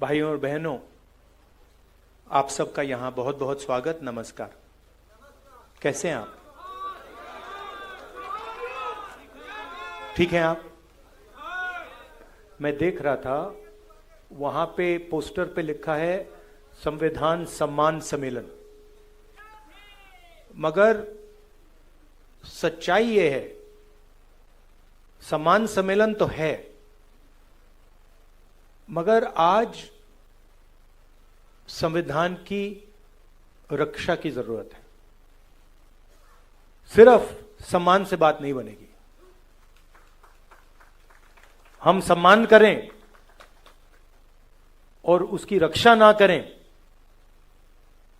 भाइयों और बहनों, आप सबका यहाँ बहुत बहुत स्वागत, नमस्कार। कैसे हैं आप? ठीक हैं आप? मैं देख रहा था वहां पे पोस्टर पे लिखा है संविधान सम्मान सम्मेलन, मगर सच्चाई ये है, सम्मान सम्मेलन तो है, मगर आज संविधान की रक्षा की जरूरत है। सिर्फ सम्मान से बात नहीं बनेगी। हम सम्मान करें और उसकी रक्षा ना करें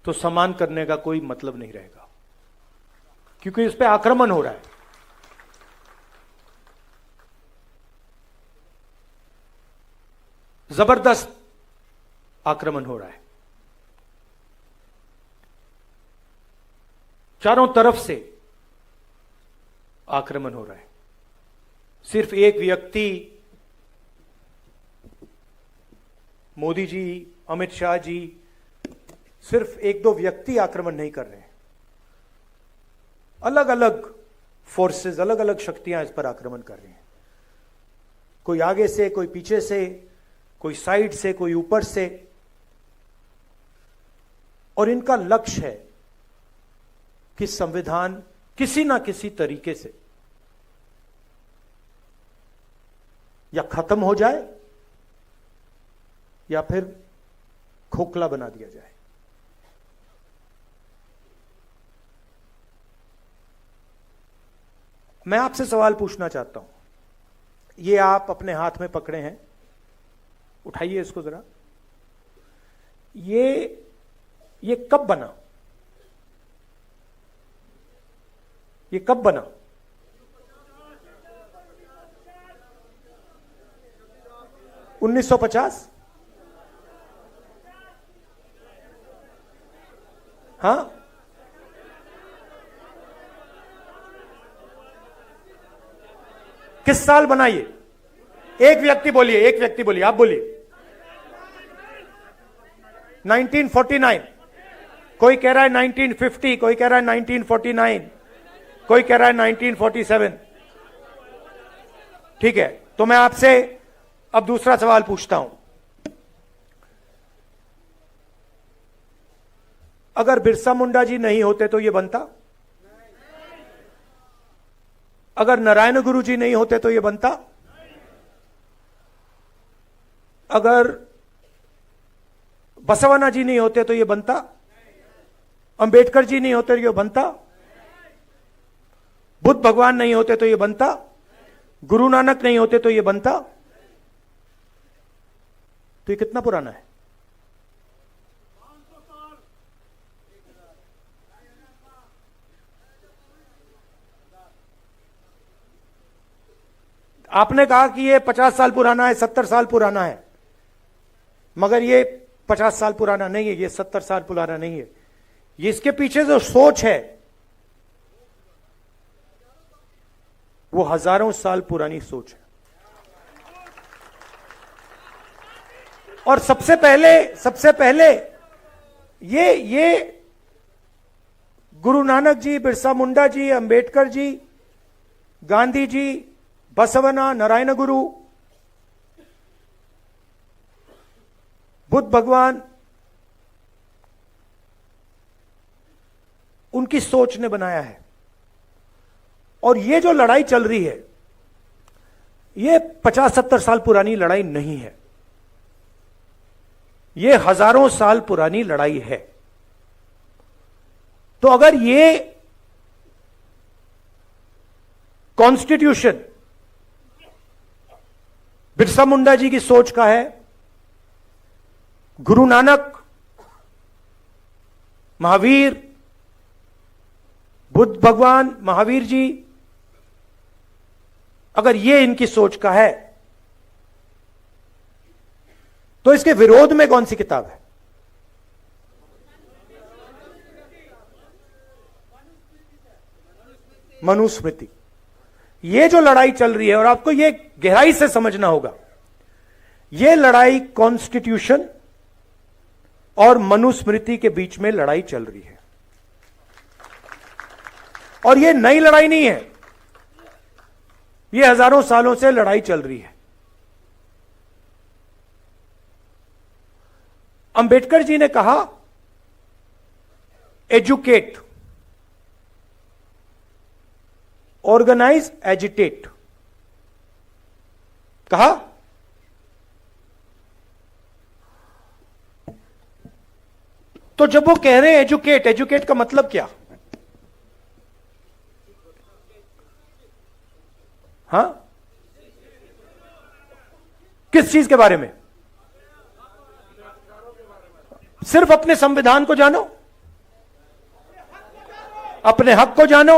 तो सम्मान करने का कोई मतलब नहीं रहेगा, क्योंकि इस पे आक्रमण हो रहा है। जबरदस्त आक्रमण हो रहा है, चारों तरफ से आक्रमण हो रहा है। सिर्फ एक व्यक्ति, मोदी जी, अमित शाह जी, सिर्फ एक दो व्यक्ति आक्रमण नहीं कर रहे हैं। अलग अलग फोर्सेस, अलग अलग शक्तियां इस पर आक्रमण कर रही हैं। कोई आगे से, कोई पीछे से, कोई साइड से, कोई ऊपर से, और इनका लक्ष्य है कि संविधान किसी ना किसी तरीके से या खत्म हो जाए या फिर खोखला बना दिया जाए। मैं आपसे सवाल पूछना चाहता हूं, ये आप अपने हाथ में पकड़े हैं, उठाइए इसको जरा। ये कब बना? ये कब बना? $1950? हाँ, किस साल बना ये? एक व्यक्ति बोलिए, एक व्यक्ति बोलिए, आप बोलिए। 1949। कोई कह रहा है 1950, कोई कह रहा है 1949, कोई कह रहा है 1947। ठीक है, तो मैं आपसे अब दूसरा सवाल पूछता हूं। अगर बिरसा मुंडा जी नहीं होते तो ये बनता? अगर नारायण गुरु जी नहीं होते तो ये बनता? अगर बसवन्ना जी नहीं होते तो ये बनता? अंबेडकर जी नहीं होते तो ये बनता? बुद्ध भगवान नहीं होते तो ये बनता? गुरु नानक नहीं होते तो ये बनता? तो ये कितना पुराना है? आपने कहा कि ये 50 साल पुराना है, 70 साल पुराना है, मगर ये 50 साल पुराना नहीं है, ये 70 साल पुराना नहीं है। ये इसके पीछे जो सोच है वो हजारों साल पुरानी सोच है। और सबसे पहले ये गुरु नानक जी, बिरसा मुंडा जी, अंबेडकर जी, गांधी जी, बसवन्ना, नारायण गुरु, बुद्ध भगवान, उनकी सोच ने बनाया है। और ये जो लड़ाई चल रही है, ये 50-70 साल पुरानी लड़ाई नहीं है, ये हजारों साल पुरानी लड़ाई है। तो अगर ये कॉन्स्टिट्यूशन बिरसा मुंडा जी की सोच का है, गुरु नानक, महावीर, बुद्ध भगवान, महावीर जी, अगर ये इनकी सोच का है, तो इसके विरोध में कौन सी किताब है? मनुस्मृति। ये जो लड़ाई चल रही है, और आपको ये गहराई से समझना होगा, यह लड़ाई कॉन्स्टिट्यूशन और मनुस्मृति के बीच में लड़ाई चल रही है। और यह नई लड़ाई नहीं है, यह हजारों सालों से लड़ाई चल रही है। अंबेडकर जी ने कहा, एजुकेट, ऑर्गेनाइज, एजिटेट। कहा तो जब वो कह रहे हैं एजुकेट, एजुकेट का मतलब क्या? हां, किस चीज के बारे में? सिर्फ अपने संविधान को जानो, अपने हक को जानो।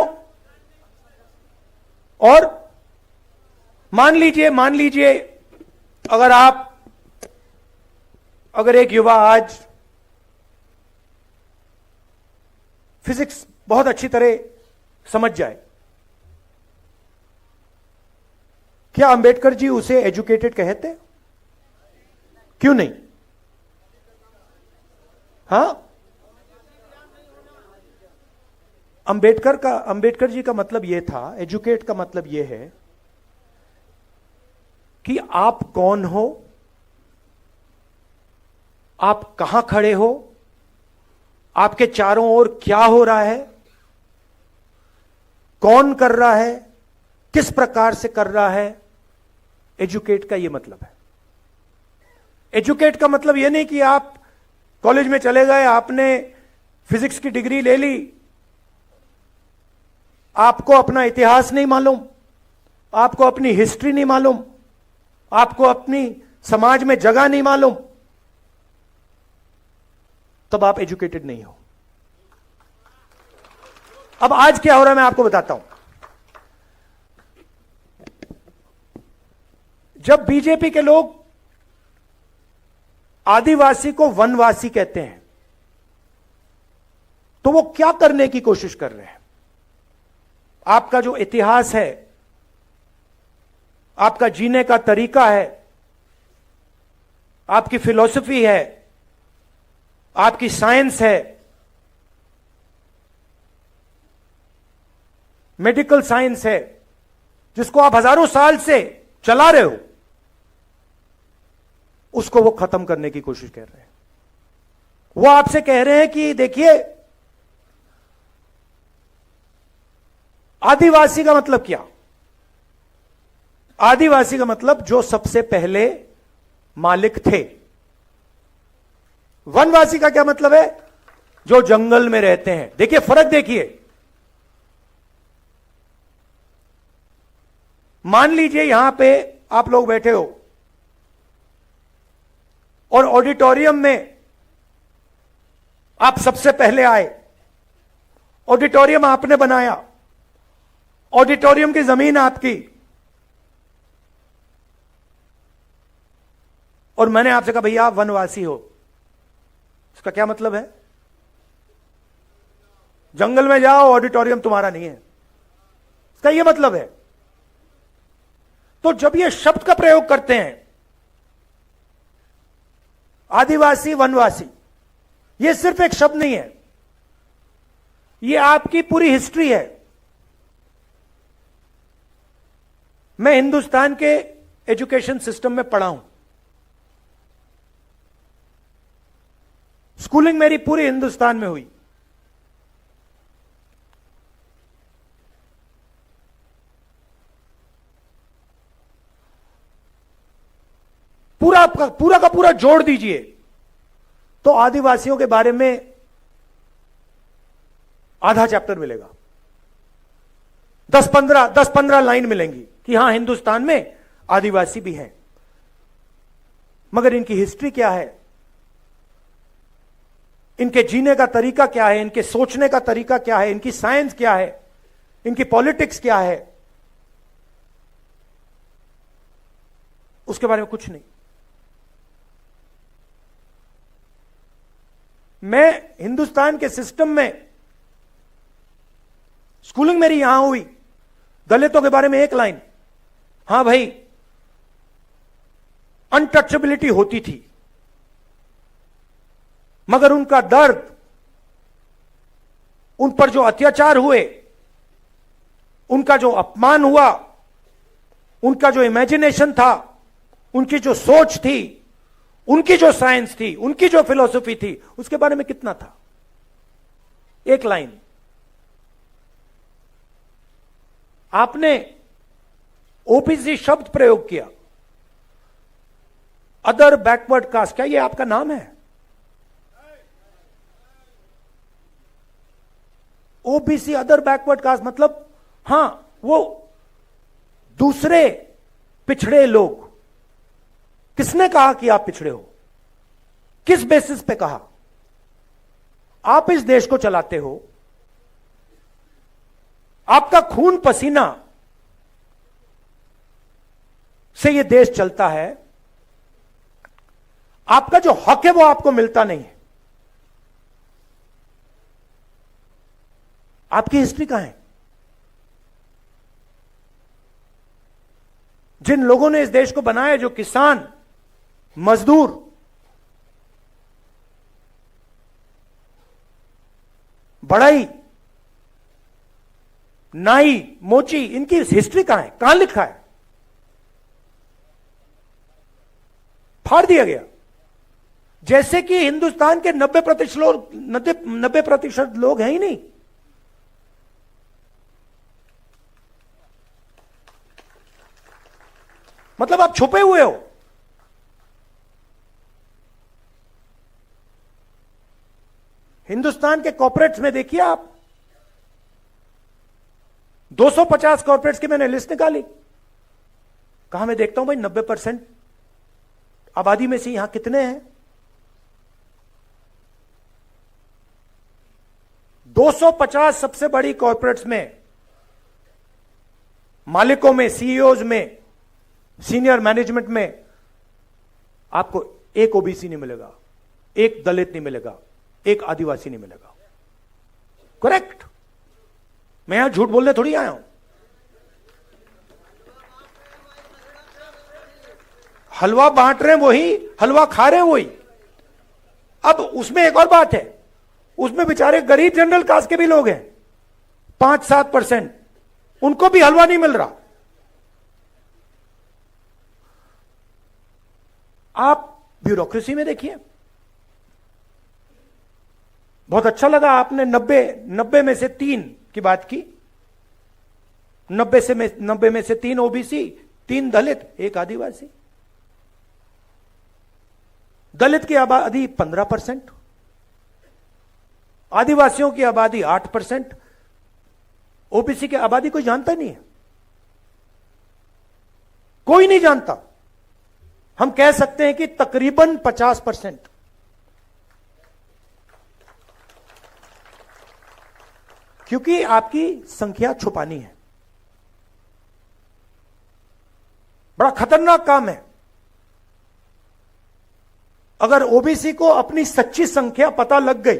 और मान लीजिए अगर एक युवा आज फिजिक्स बहुत अच्छी तरह समझ जाए, क्या अंबेडकर जी उसे एजुकेटेड कहते? क्यों नहीं? हां, अंबेडकर जी का मतलब यह था, एजुकेट का मतलब यह है कि आप कौन हो, आप कहां खड़े हो, आपके चारों ओर क्या हो रहा है, कौन कर रहा है, किस प्रकार से कर रहा है। एजुकेट का यह मतलब है। एजुकेट का मतलब यह नहीं कि आप कॉलेज में चले गए, आपने फिजिक्स की डिग्री ले ली, आपको अपना इतिहास नहीं मालूम, आपको अपनी हिस्ट्री नहीं मालूम, आपको अपनी समाज में जगह नहीं मालूम, तब आप एजुकेटेड नहीं हो। अब आज क्या हो रहा है मैं आपको बताता हूं। जब बीजेपी के लोग आदिवासी को वनवासी कहते हैं, तो वो क्या करने की कोशिश कर रहे हैं? आपका जो इतिहास है, आपका जीने का तरीका है, आपकी फिलॉसफी है, आपकी साइंस है, मेडिकल साइंस है, जिसको आप हजारों साल से चला रहे हो, उसको वो खत्म करने की कोशिश कर रहे हैं। वो आपसे कह रहे हैं कि देखिए, आदिवासी का मतलब क्या? आदिवासी का मतलब जो सबसे पहले मालिक थे। वनवासी का क्या मतलब है? जो जंगल में रहते हैं। देखिए फर्क, देखिए, मान लीजिए यहां पे आप लोग बैठे हो और ऑडिटोरियम में आप सबसे पहले आए, ऑडिटोरियम आपने बनाया, ऑडिटोरियम की जमीन आपकी, और मैंने आपसे कहा भैया आप वनवासी हो। इसका क्या मतलब है? जंगल में जाओ, ऑडिटोरियम तुम्हारा नहीं है, इसका यह मतलब है। तो जब ये शब्द का प्रयोग करते हैं, आदिवासी वनवासी, यह सिर्फ एक शब्द नहीं है, यह आपकी पूरी हिस्ट्री है। मैं हिंदुस्तान के एजुकेशन सिस्टम में पढ़ा हूं, स्कूलिंग मेरी पूरी हिंदुस्तान में हुई। पूरा का पूरा जोड़ दीजिए तो आदिवासियों के बारे में आधा चैप्टर मिलेगा। 10-15 लाइन मिलेंगी कि हां हिंदुस्तान में आदिवासी भी हैं, मगर इनकी हिस्ट्री क्या है, इनके जीने का तरीका क्या है, इनके सोचने का तरीका क्या है, इनकी साइंस क्या है, इनकी पॉलिटिक्स क्या है, उसके बारे में कुछ नहीं। मैं हिंदुस्तान के सिस्टम में, स्कूलिंग मेरी यहां हुई, दलितों के बारे में एक लाइन, हां भाई अनटचेबिलिटी होती थी, मगर उनका दर्द, उन पर जो अत्याचार हुए, उनका जो अपमान हुआ, उनका जो इमेजिनेशन था, उनकी जो सोच थी, उनकी जो साइंस थी, उनकी जो फिलॉसफी थी, उसके बारे में कितना था? एक लाइन। आपने ओबीसी शब्द प्रयोग किया, अदर बैकवर्ड कास्ट, क्या ये आपका नाम है? ओबीसी अदर बैकवर्ड कास्ट मतलब हां, वो दूसरे पिछड़े लोग। किसने कहा कि आप पिछड़े हो? किस बेसिस पे कहा? आप इस देश को चलाते हो, आपका खून पसीना से यह देश चलता है, आपका जो हक है वो आपको मिलता नहीं है। आपकी हिस्ट्री कहां है? जिन लोगों ने इस देश को बनाया, जो किसान, मजदूर, बढ़ई, नाई, मोची, इनकी हिस्ट्री कहां है? कहां लिखा है? फाड़ दिया गया। जैसे कि हिंदुस्तान के 90% लोग हैं ही नहीं। मतलब आप छुपे हुए हो। हिंदुस्तान के कॉर्पोरेट्स में देखिए आप, 250 कॉर्पोरेट्स की मैंने लिस्ट निकाली। कहां मैं देखता हूं भाई 90% आबादी में से यहां कितने हैं? 250 सबसे बड़ी कॉर्पोरेट्स में, मालिकों में, सीईओज में, सीनियर मैनेजमेंट में आपको एक ओबीसी नहीं मिलेगा, एक दलित नहीं मिलेगा, एक आदिवासी नहीं मिलेगा। करेक्ट? मैं यहां झूठ बोलने थोड़ी आया हूं। हलवा बांट रहे हैं वही, हलवा खा रहे हैं वही। अब उसमें एक और बात है, उसमें बेचारे गरीब जनरल कास्ट के भी लोग हैं, 5-7%, उनको भी हलवा नहीं मिल रहा। आप ब्यूरोक्रेसी में देखिए। बहुत अच्छा लगा आपने 90 में से 3 की बात की। 90 में से 3 ओबीसी, 3 दलित, 1 आदिवासी। दलित की आबादी 15%, आदिवासियों की आबादी 8%, ओबीसी की आबादी कोई जानता नहीं है, कोई नहीं जानता। हम कह सकते हैं कि तकरीबन 50%। क्योंकि आपकी संख्या छुपानी है। बड़ा खतरनाक काम है। अगर ओबीसी को अपनी सच्ची संख्या पता लग गई,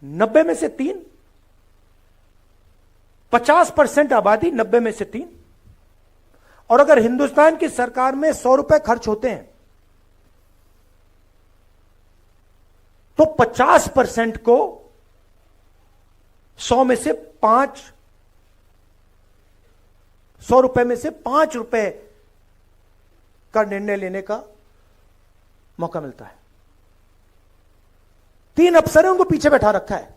नब्बे में से 3, 50% आबादी, 90 में से 3। और अगर हिंदुस्तान की सरकार में 100 रुपए खर्च होते हैं तो 50% को 100 में से 100 रुपए में से 5 रुपए का निर्णय लेने का मौका मिलता है। 3 अफसरों को पीछे बैठा रखा है।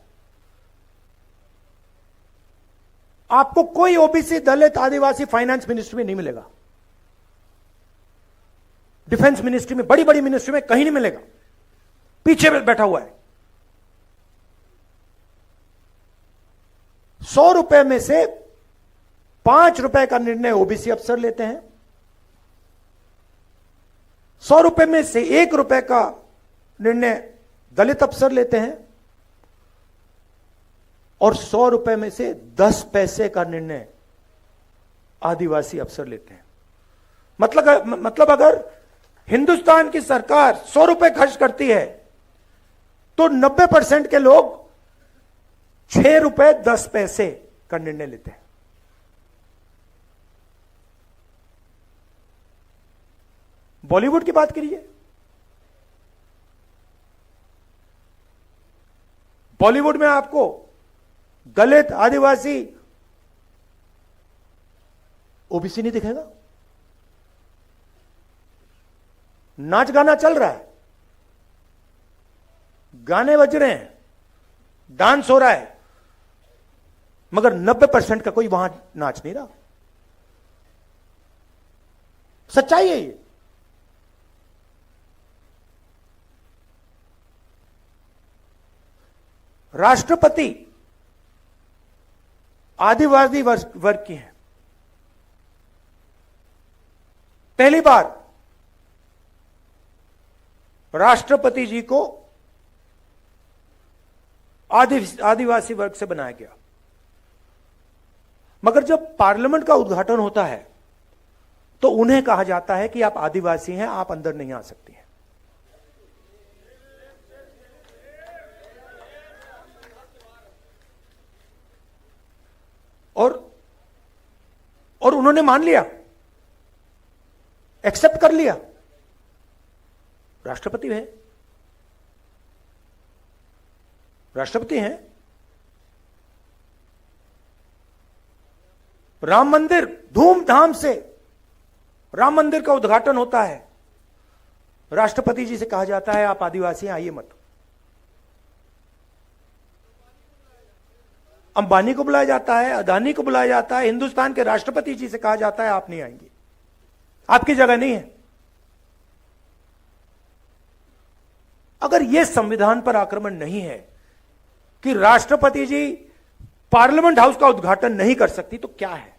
आपको कोई ओबीसी, दलित, आदिवासी फाइनेंस मिनिस्ट्री में नहीं मिलेगा, डिफेंस मिनिस्ट्री में, बड़ी बड़ी मिनिस्ट्री में कहीं नहीं मिलेगा। पीछे बैठा हुआ है। 100 रुपए में से 5 रुपए का निर्णय ओबीसी अफसर लेते हैं, 100 रुपए में से 1 रुपए का निर्णय दलित अफसर लेते हैं, और 100 रुपए में से 10 पैसे का निर्णय आदिवासी अफसर लेते हैं। मतलब अगर हिंदुस्तान की सरकार 100 रुपए खर्च करती है तो 90% के लोग 6 रुपए 10 पैसे का निर्णय लेते हैं। बॉलीवुड की बात करिए, बॉलीवुड में आपको दलित, आदिवासी, ओबीसी नहीं दिखेगा। नाच गाना चल रहा है, गाने बज रहे हैं, डांस हो रहा है, मगर 90% का कोई वहां नाच नहीं रहा। सच्चाई है ये। राष्ट्रपति आदिवासी वर्ग की हैं। पहली बार राष्ट्रपति जी को आदिवासी वर्ग से बनाया गया, मगर जब पार्लियामेंट का उद्घाटन होता है तो उन्हें कहा जाता है कि आप आदिवासी हैं, आप अंदर नहीं आ सकती हैं। और उन्होंने मान लिया, एक्सेप्ट कर लिया। राष्ट्रपति हैं, राष्ट्रपति हैं। राम मंदिर, धूमधाम से राम मंदिर का उद्घाटन होता है, राष्ट्रपति जी से कहा जाता है आप आदिवासी हैं, आइए मत। अंबानी को बुलाया जाता है, अदानी को बुलाया जाता है, हिंदुस्तान के राष्ट्रपति जी से कहा जाता है आप नहीं आएंगे, आपकी जगह नहीं है। अगर यह संविधान पर आक्रमण नहीं है कि राष्ट्रपति जी पार्लियामेंट हाउस का उद्घाटन नहीं कर सकती, तो क्या है?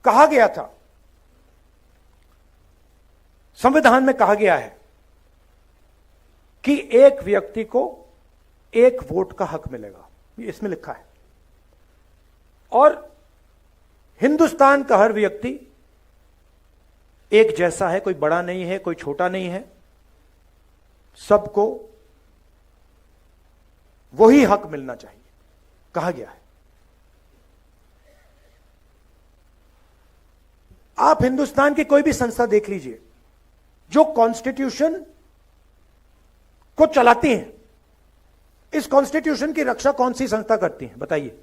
कहा गया था, संविधान में कहा गया है कि एक व्यक्ति को एक वोट का हक मिलेगा, इसमें लिखा है। और हिंदुस्तान का हर व्यक्ति एक जैसा है, कोई बड़ा नहीं है, कोई छोटा नहीं है, सबको वही हक मिलना चाहिए, कहा गया है। आप हिंदुस्तान की कोई भी संस्था देख लीजिए जो कॉन्स्टिट्यूशन को चलाती है, इस कॉन्स्टिट्यूशन की रक्षा कौन सी संस्था करती है बताइए?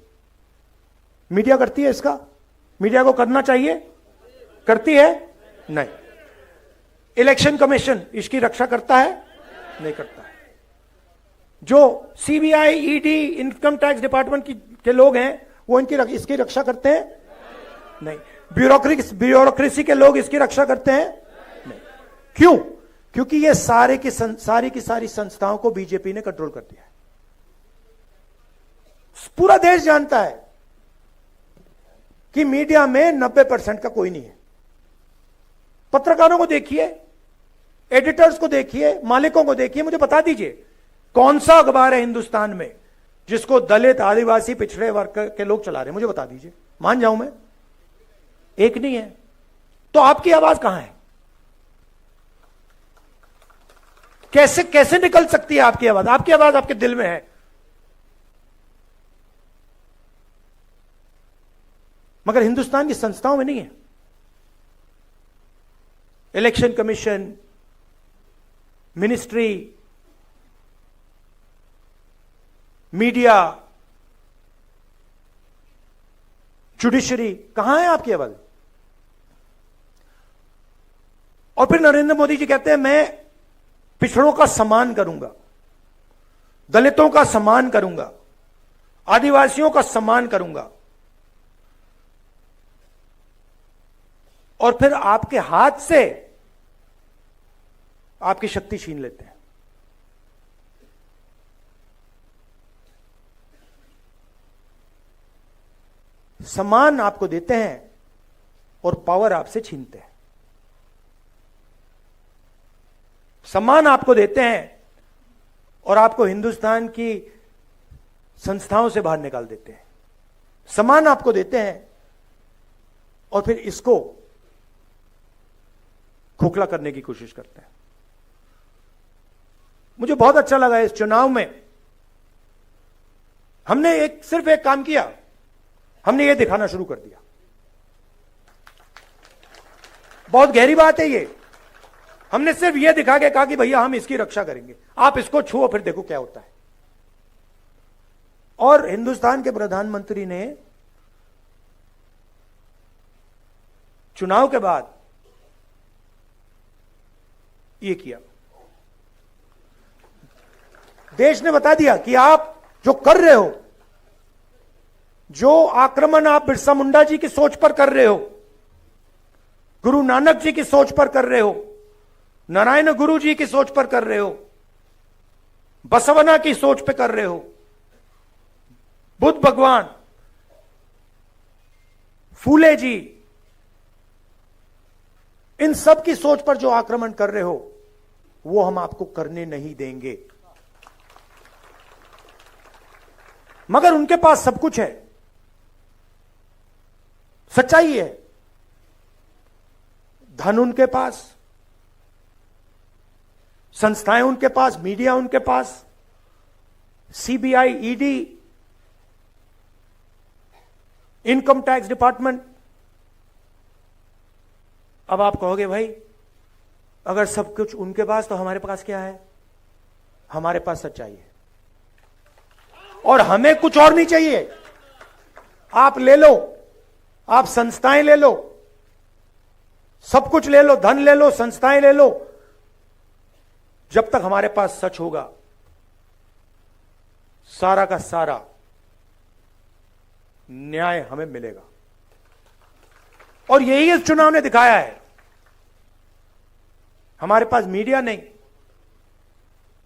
मीडिया करती है इसका? मीडिया को करना चाहिए, करती है? नहीं। इलेक्शन कमीशन इसकी रक्षा करता है? नहीं करता है। जो CBI, ED, income tax department के लोग हैं वो इसकी रक्षा करते हैं? नहीं। ब्यूरोक्रेसी के लोग इसकी रक्षा करते हैं? नहीं। क्यों? क्योंकि ये सारी की सारी संस्थाओं को बीजेपी ने कंट्रोल कर दिया है। पूरा देश जानता है कि मीडिया में 90% का कोई नहीं है। पत्रकारों को देखिए, एडिटर्स को देखिए, मालिकों को देखिए, मुझे बता दीजिए कौन सा अखबार है हिंदुस्तान में जिसको दलित, आदिवासी, पिछड़े वर्ग के लोग चला रहे हैं? मुझे बता दीजिए, मान जाऊं मैं, एक नहीं है। तो आपकी आवाज कहां है? कैसे निकल सकती है आपकी आवाज? आपकी आवाज आपके दिल में है, मगर हिंदुस्तान की संस्थाओं में नहीं है। Election commission, ministry, media, judiciary, कहां है आपकी आवाज? और फिर नरेंद्र मोदी जी कहते हैं मैं पिछड़ों का सम्मान करूंगा, दलितों का सम्मान करूंगा, आदिवासियों का सम्मान करूंगा, और फिर आपके हाथ से आपकी शक्ति छीन लेते हैं। सम्मान आपको देते हैं और पावर आपसे छीनते हैं। सम्मान आपको देते हैं और आपको हिंदुस्तान की संस्थाओं से बाहर निकाल देते हैं। सम्मान आपको देते हैं और फिर इसको खोखला करने की कोशिश करते हैं। मुझे बहुत अच्छा लगा इस चुनाव में हमने सिर्फ एक काम किया, हमने ये दिखाना शुरू कर दिया। बहुत गहरी बात है ये। हमने सिर्फ ये दिखा के कहा कि भैया हम इसकी रक्षा करेंगे, आप इसको छुओ फिर देखो क्या होता है। और हिंदुस्तान के प्रधानमंत्री ने चुनाव के बाद ये किया। देश ने बता दिया कि आप जो कर रहे हो, जो आक्रमण आप बिरसा मुंडा जी की सोच पर कर रहे हो, गुरु नानक जी की सोच पर कर रहे हो, नारायण गुरु जी की सोच पर कर रहे हो, बसवना की सोच पर कर रहे हो, बुद्ध भगवान, फूले जी, इन सब की सोच पर जो आक्रमण कर रहे हो वो हम आपको करने नहीं देंगे। मगर उनके पास सब कुछ है, सच्चाई है, धन उनके पास, संस्थाएं उनके पास, मीडिया उनके पास, CBI, ED, income tax department. अब आप कहोगे भाई अगर सब कुछ उनके पास तो हमारे पास क्या है? हमारे पास सच्चाई है और हमें कुछ और नहीं चाहिए। आप ले लो, आप संस्थाएं ले लो, सब कुछ ले लो, धन ले लो, संस्थाएं ले लो, जब तक हमारे पास सच होगा सारा का सारा न्याय हमें मिलेगा। और यही इस चुनाव ने दिखाया है। हमारे पास मीडिया नहीं।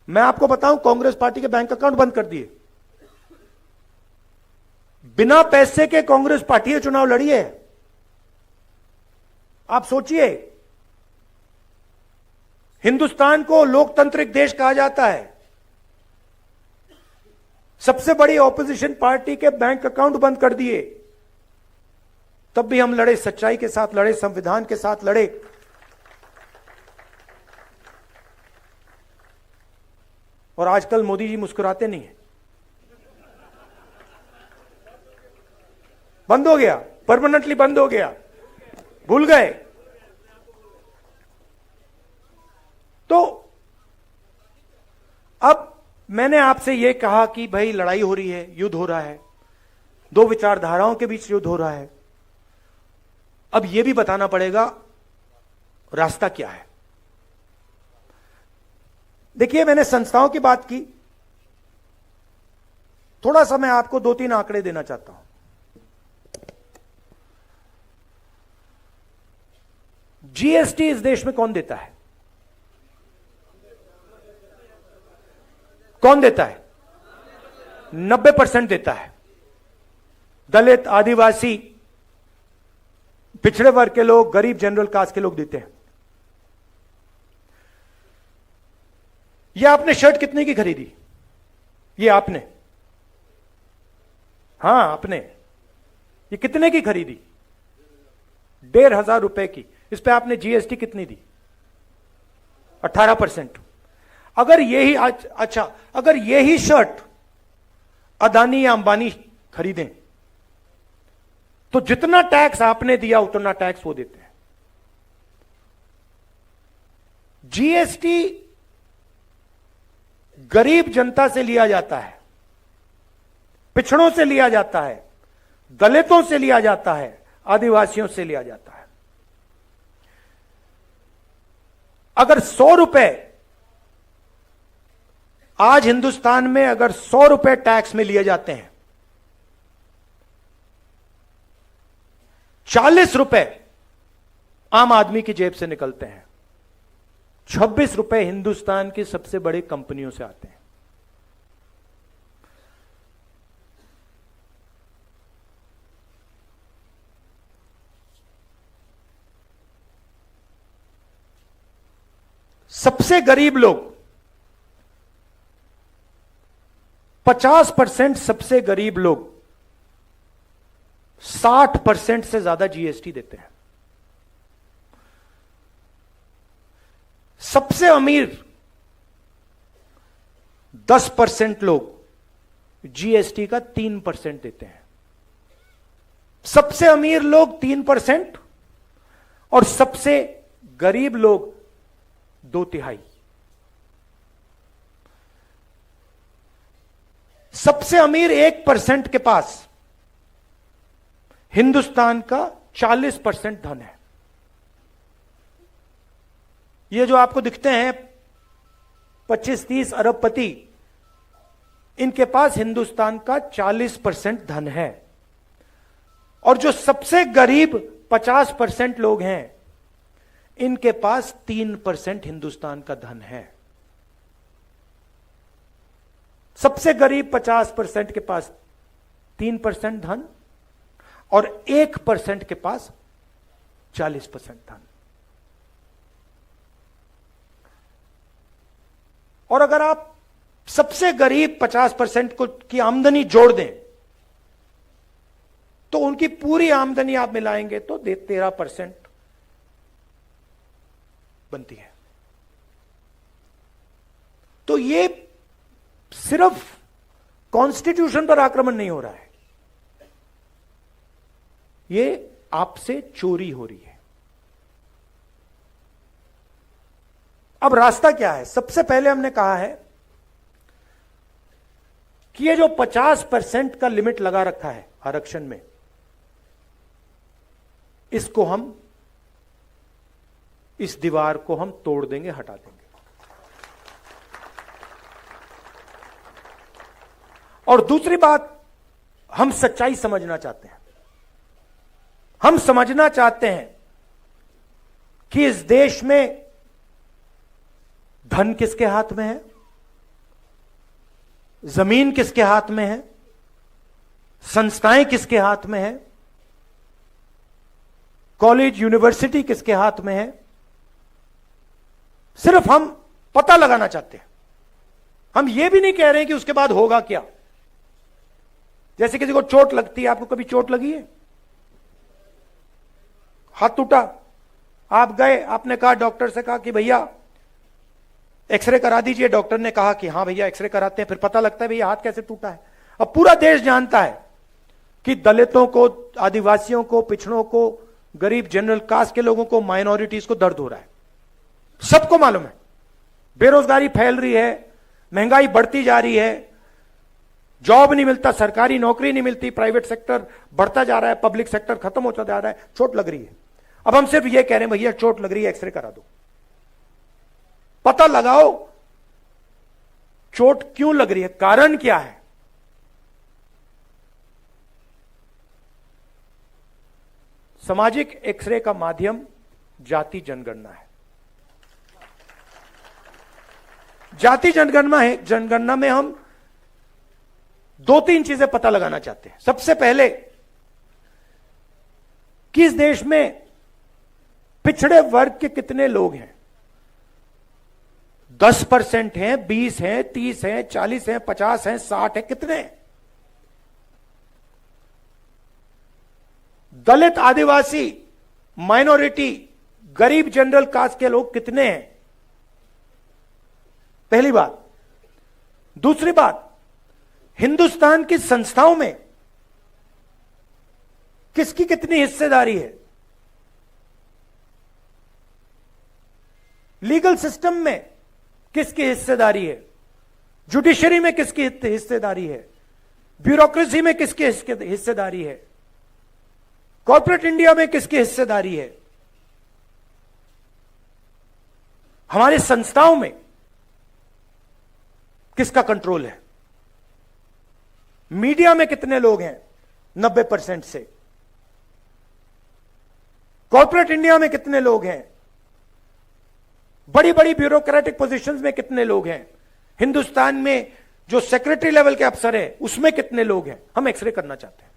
मैं आपको बताऊं, कांग्रेस पार्टी के बैंक अकाउंट बंद कर दिए। बिना पैसे के कांग्रेस पार्टी ये चुनाव लड़ी है। आप सोचिए, हिंदुस्तान को लोकतांत्रिक देश कहा जाता है, सबसे बड़ी ऑपोजिशन पार्टी के बैंक अकाउंट बंद कर दिए, तब भी हम लड़े, सच्चाई के साथ लड़े, संविधान के साथ लड़े। और आजकल मोदी जी मुस्कुराते नहीं है। बंद हो गया, परमानेंटली बंद हो गया, भूल गए। तो अब मैंने आपसे यह कहा कि भाई लड़ाई हो रही है, युद्ध हो रहा है, दो विचारधाराओं के बीच युद्ध हो रहा है। अब यह भी बताना पड़ेगा रास्ता क्या है। देखिए, मैंने संस्थाओं की बात की, थोड़ा सा मैं आपको 2-3 आंकड़े देना चाहता हूं। जीएसटी इस देश में कौन देता है? कौन देता है? 90% देता है। दलित, आदिवासी, पिछड़े वर्ग के लोग, गरीब, जनरल कास्ट के लोग देते हैं। यह आपने शर्ट कितने की खरीदी? ये आपने, हां आपने, ये कितने की खरीदी? 1,500 रुपए की। इस पे आपने जीएसटी कितनी दी? 18%। अगर यही अच्छा, अगर यही शर्ट अदानी या अंबानी खरीदें तो जितना टैक्स आपने दिया उतना टैक्स वो देते हैं। जीएसटी गरीब जनता से लिया जाता है, पिछड़ों से लिया जाता है, दलितों से लिया जाता है, आदिवासियों से लिया जाता है। अगर 100 रुपए आज हिंदुस्तान में, अगर 100 रुपए टैक्स में लिए जाते हैं, 40 रुपए आम आदमी की जेब से निकलते हैं, 26 रुपए हिंदुस्तान की सबसे बड़ी कंपनियों से आते हैं। सबसे गरीब लोग 50%, सबसे गरीब लोग 60% से ज्यादा जीएसटी देते हैं। सबसे अमीर 10% लोग जीएसटी का 3% देते हैं। सबसे अमीर लोग 3% और सबसे गरीब लोग 2/3। सबसे अमीर 1% के पास हिंदुस्तान का 40% धन है। ये जो आपको दिखते हैं 25-30 अरबपति, इनके पास हिंदुस्तान का 40% धन है। और जो सबसे गरीब 50% लोग हैं, इनके पास 3% हिंदुस्तान का धन है। सबसे गरीब 50% के पास 3% धन और 1% के पास 40% धन। और अगर आप सबसे गरीब 50% को की आमदनी जोड़ दें तो उनकी पूरी आमदनी आप मिलाएंगे तो 13% बनती है। तो ये सिर्फ कॉन्स्टिट्यूशन पर आक्रमण नहीं हो रहा है, ये आपसे चोरी हो रही है। अब रास्ता क्या है? सबसे पहले हमने कहा है कि ये जो 50% का लिमिट लगा रखा है आरक्षण में, इसको हम, इस दीवार को हम तोड़ देंगे, हटा देंगे। और दूसरी बात, हम सच्चाई समझना चाहते हैं। हम समझना चाहते हैं कि इस देश में धन किसके हाथ में है, जमीन किसके हाथ में है, संस्थाएं किसके हाथ में है, कॉलेज यूनिवर्सिटी किसके हाथ में है। सिर्फ हम पता लगाना चाहते हैं। हम यह भी नहीं कह रहे हैं कि उसके बाद होगा क्या। जैसे किसी को चोट लगती है, आपको कभी चोट लगी है? हाथ टूटा, आप गए, आपने कहा, डॉक्टर से कहा कि भैया एक्सरे करा दीजिए। डॉक्टर ने कहा कि हां भैया एक्सरे कराते हैं। फिर पता लगता है भैया हाथ कैसे टूटा है। अब पूरा देश जानता है कि दलितों को, आदिवासियों को, पिछड़ों को, गरीब जनरल कास्ट के लोगों को, माइनॉरिटीज को दर्द हो रहा है। सबको मालूम है। बेरोजगारी फैल रही है, महंगाई बढ़ती जा रही है, जॉब नहीं मिलता, सरकारी नौकरी नहीं मिलती, प्राइवेट सेक्टर बढ़ता जा रहा है, पब्लिक सेक्टर खत्म होता जा रहा है, चोट लग रही है। अब हम सिर्फ ये कह रहे हैं भैया चोट लग रही है, एक्सरे करा दो, पता लगाओ चोट क्यों लग रही है, कारण क्या है। सामाजिक एक्सरे का माध्यम जाति जनगणना है। जाति जनगणना है, जनगणना में हम 2-3 चीजें पता लगाना चाहते हैं। सबसे पहले, किस देश में पिछड़े वर्ग के कितने लोग हैं? 10% हैं, 20 हैं, 30 हैं, 40 हैं, 50 हैं, 60 हैं, कितने हैं? दलित, आदिवासी, माइनॉरिटी, गरीब जनरल कास्ट के लोग कितने हैं? पहली बात। दूसरी बात, हिंदुस्तान की संस्थाओं में किसकी कितनी हिस्सेदारी है? लीगल सिस्टम में किसकी हिस्सेदारी है? जुडिशरी में किसकी हिस्सेदारी है? ब्यूरोक्रेसी में किसकी हिस्सेदारी है? कॉर्पोरेट इंडिया में किसकी हिस्सेदारी है? हमारी संस्थाओं में किसका कंट्रोल है? मीडिया में कितने लोग हैं? 90% से। कॉर्पोरेट इंडिया में कितने लोग हैं? बड़ी बड़ी ब्यूरोक्रेटिक पोजीशंस में कितने लोग हैं? हिंदुस्तान में जो सेक्रेटरी लेवल के अफसर हैं उसमें कितने लोग हैं? हम एक्सरे करना चाहते हैं।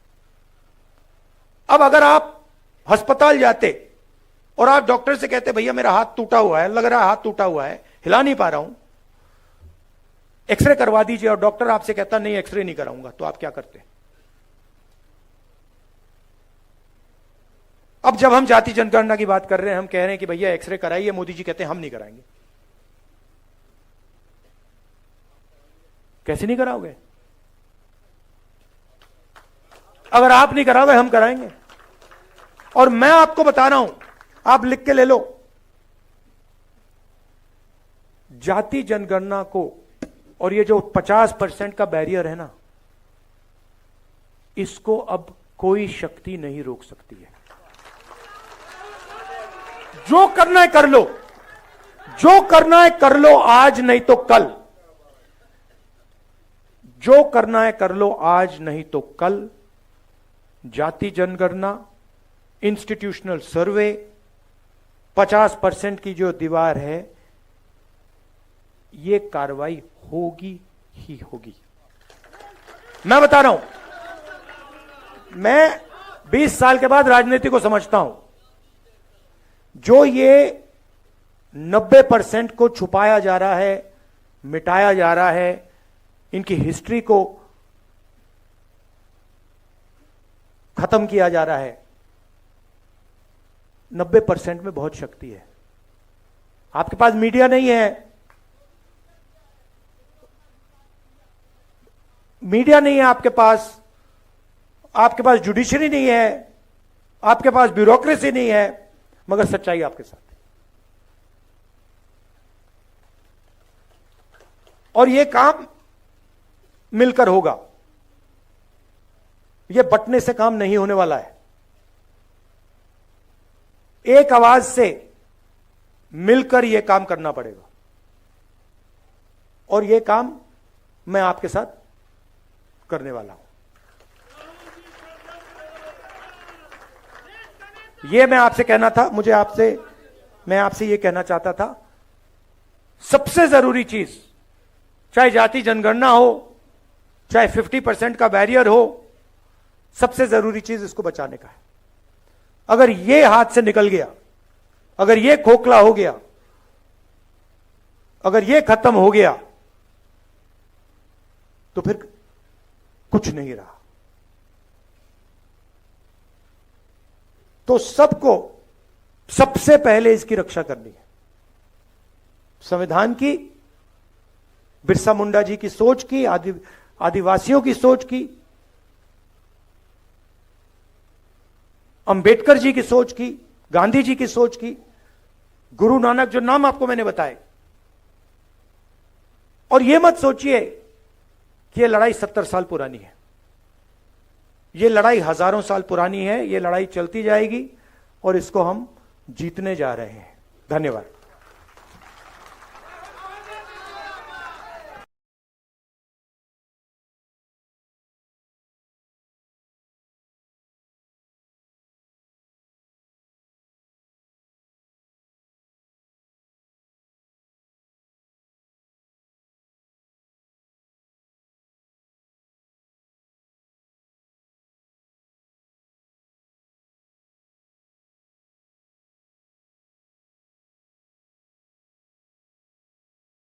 अब अगर आप अस्पताल जाते और आप डॉक्टर से कहते भैया मेरा हाथ टूटा हुआ है, लग रहा है हाथ टूटा हुआ है, हिला नहीं पा रहा हूं, एक्सरे करवा दीजिए, और डॉक्टर आपसे कहता नहीं एक्सरे नहीं कराऊंगा, तो आप क्या करते? अब जब हम जाति जनगणना की बात कर रहे हैं, हम कह रहे हैं कि भैया एक्सरे कराइए, मोदी जी कहते हैं हम नहीं कराएंगे। कैसे नहीं कराओगे? अगर आप नहीं कराओगे हम कराएंगे। और मैं आपको बता रहा हूं, आप लिख के ले लो, जाति जनगणना को और ये जो 50% का बैरियर है ना, इसको अब कोई शक्ति नहीं रोक सकती है। जो करना है कर लो, जो करना है कर लो, आज नहीं तो कल। जो करना है कर लो, आज नहीं तो कल। जाति जनगणना, इंस्टीट्यूशनल सर्वे, 50% की जो दीवार है, ये कार्रवाई होगी ही होगी। मैं बता रहा हूं, मैं 20 साल के बाद राजनीति को समझता हूं। जो ये 90% को छुपाया जा रहा है, मिटाया जा रहा है, इनकी हिस्ट्री को खत्म किया जा रहा है, 90% में बहुत शक्ति है। आपके पास मीडिया नहीं है, मीडिया नहीं है आपके पास जुडिशरी नहीं है, आपके पास ब्यूरोक्रेसी नहीं है, मगर सच्चाई आपके साथ है। और यह काम मिलकर होगा, यह बंटने से काम नहीं होने वाला है। एक आवाज से मिलकर यह काम करना पड़ेगा, और यह काम मैं आपके साथ करने वाला हूं। यह मैं आपसे कहना था, मैं आपसे यह कहना चाहता था, सबसे जरूरी चीज, चाहे जाति जनगणना हो, चाहे 50% का बैरियर हो, सबसे जरूरी चीज इसको बचाने का है। अगर यह हाथ से निकल गया, अगर यह खोखला हो गया, अगर यह खत्म हो गया, तो फिर कुछ नहीं रहा। तो सबको सबसे पहले इसकी रक्षा करनी है। संविधान की, बिरसा मुंडा जी की सोच की, आदिवासियों की सोच की, अंबेडकर जी की सोच की, गांधी जी की सोच की, गुरु नानक, जो नाम आपको मैंने बताए। और यह मत सोचिए कि यह लड़ाई 70 साल पुरानी है। यह लड़ाई हजारों साल पुरानी है। यह लड़ाई चलती जाएगी और इसको हम जीतने जा रहे हैं। धन्यवाद।